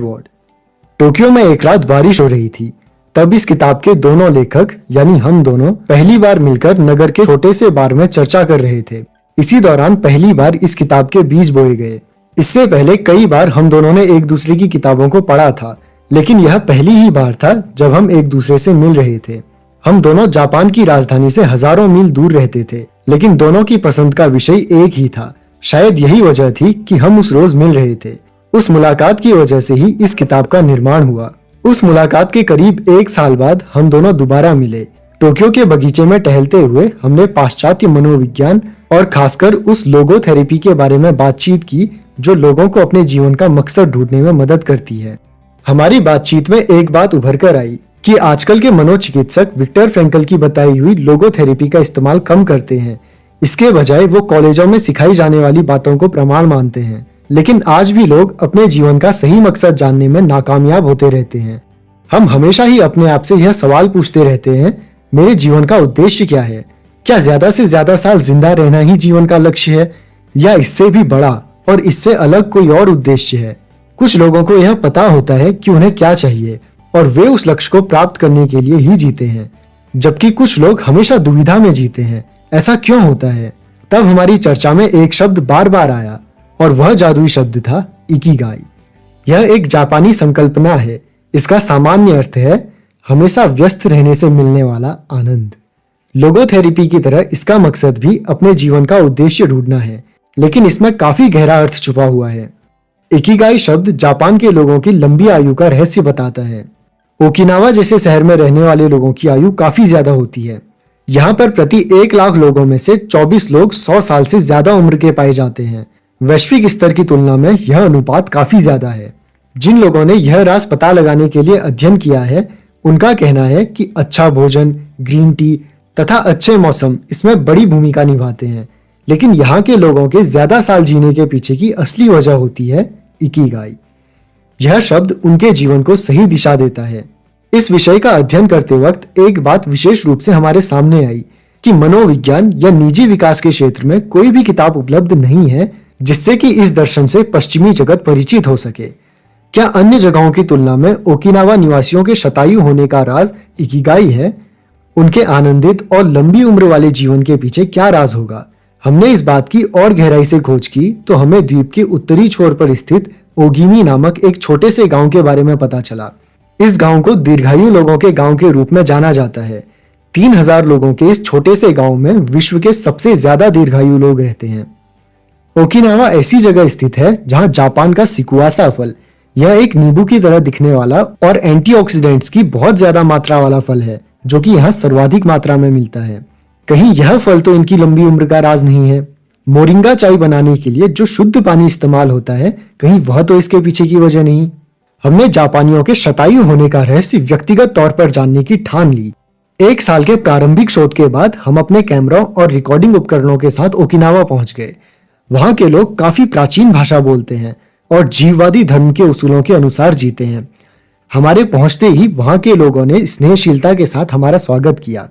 Word. Tokyo में एक रात बारिश हो रही थी। तब इस किताब के दोनों लेखक यानी हम दोनों पहली बार मिलकर नगर के छोटे से बार में चर्चा कर रहे थे। इसी दौरान पहली बार इस किताब के बीज बोए गए। इससे पहले कई बार हम दोनों ने एक दूसरे की किताबों को पढ़ा था, लेकिन यह पहली ही बार था जब हम एक दूसरे से मिल रहे थे। हम दोनों जापान की राजधानी से हजारों मील दूर रहते थे, लेकिन दोनों की पसंद का विषय एक ही था। शायद यही वजह थी कि हम उस रोज मिल रहे थे। उस मुलाकात की वजह से ही इस किताब का निर्माण हुआ। उस मुलाकात के करीब 1 साल बाद हम दोनों दोबारा मिले। टोक्यो के बगीचे में टहलते हुए हमने पाश्चात्य मनोविज्ञान और खासकर उस लोगोथेरेपी के बारे में बातचीत की जो लोगों को अपने जीवन का मकसद ढूंढने में मदद करती है। हमारी बातचीत में एक बात उभर कर आई कि आजकल के मनोचिकित्सक विक्टर फ्रैंकल की बताई हुई लोगोथेरेपी का इस्तेमाल कम करते हैं। इसके बजाय वो कॉलेजों में सिखाई जाने वाली बातों को प्रमाण मानते हैं। लेकिन आज भी लोग अपने जीवन का सही मकसद जानने में नाकामयाब होते रहते हैं। हम हमेशा ही अपने आप से यह सवाल पूछते रहते हैं, मेरे जीवन का उद्देश्य क्या है? क्या ज्यादा से ज्यादा साल जिंदा रहना ही जीवन का लक्ष्य है, या इससे भी बड़ा और इससे अलग कोई और उद्देश्य है? कुछ लोगों को यह पता होता है कि उन्हें क्या चाहिए और वे उस लक्ष्य को प्राप्त करने के लिए ही जीते हैं, जबकि कुछ लोग हमेशा दुविधा में जीते हैं। ऐसा क्यों होता है? तब हमारी चर्चा में एक शब्द बार बार आया और वह जादुई शब्द था इकिगाई। यह एक जापानी संकल्पना है। इसका सामान्य अर्थ है हमेशा व्यस्त रहने से मिलने वाला आनंद। लोगोथेरेपी की तरह इसका मकसद भी अपने जीवन का उद्देश्य ढूंढना है, लेकिन इसमें काफी गहरा अर्थ छुपा हुआ है। इकिगाई शब्द जापान के लोगों की लंबी आयु का रहस्य बताता है। ओकिनावा जैसे शहर में रहने वाले लोगों की आयु काफी ज्यादा होती है। यहाँ पर प्रति 1 लाख लोगों में से 24 लोग 100 साल से ज्यादा उम्र के पाए जाते हैं। वैश्विक स्तर की तुलना में यह अनुपात काफी ज्यादा है। जिन लोगों ने यह राज पता लगाने के लिए अध्ययन किया है, उनका कहना है कि अच्छा भोजन, ग्रीन टी तथा अच्छे मौसम इसमें बड़ी भूमिका निभाते हैं। लेकिन यहाँ के लोगों के ज्यादा साल जीने के पीछे की असली वजह होती है इकिगाई। यह शब्द उनके जीवन को सही दिशा देता है। इस विषय का अध्ययन करते वक्त एक बात विशेष रूप से हमारे सामने आई कि मनोविज्ञान या निजी विकास के क्षेत्र में कोई भी किताब उपलब्ध नहीं है जिससे कि इस दर्शन से पश्चिमी जगत परिचित हो सके। क्या अन्य जगहों की तुलना में ओकिनावा निवासियों के शतायु होने का राज इकिगाई है? उनके आनंदित और लंबी उम्र वाले जीवन के पीछे क्या राज होगा? हमने इस बात की और गहराई से खोज की तो हमें द्वीप के उत्तरी छोर पर स्थित ओगिमी नामक एक छोटे से गांव के बारे में पता चला। इस गांव को दीर्घायु लोगों के गांव के रूप में जाना जाता है। 3000 लोगों के इस छोटे से गांव में विश्व के सबसे ज्यादा दीर्घायु लोग रहते हैं। ओकिनावा ऐसी जगह स्थित है जहां जापान का सिकुआसा फल, यह एक नींबू की तरह दिखने वाला और एंटीऑक्सीडेंट्स की बहुत ज्यादा मात्रा वाला फल है, जो कि यहाँ सर्वाधिक मात्रा में मिलता है। कहीं यह फल तो इनकी लंबी उम्र का राज नहीं है? मोरिंगा चाय बनाने के लिए जो शुद्ध पानी इस्तेमाल होता है, कहीं वह तो इसके पीछे की वजह नहीं? हमने जापानियों के शतायु होने का रहस्य व्यक्तिगत तौर पर जानने की ठान ली। 1 साल के प्रारंभिक शोध के बाद हम अपने कैमरों और रिकॉर्डिंग उपकरणों के साथ ओकिनावा पहुंच गए। वहां के लोग काफी प्राचीन भाषा बोलते हैं और जीववादी धर्म के उसूलों के अनुसार जीते हैं। हमारे पहुंचते ही वहां के लोगों ने स्नेहशीलता के साथ हमारा स्वागत किया।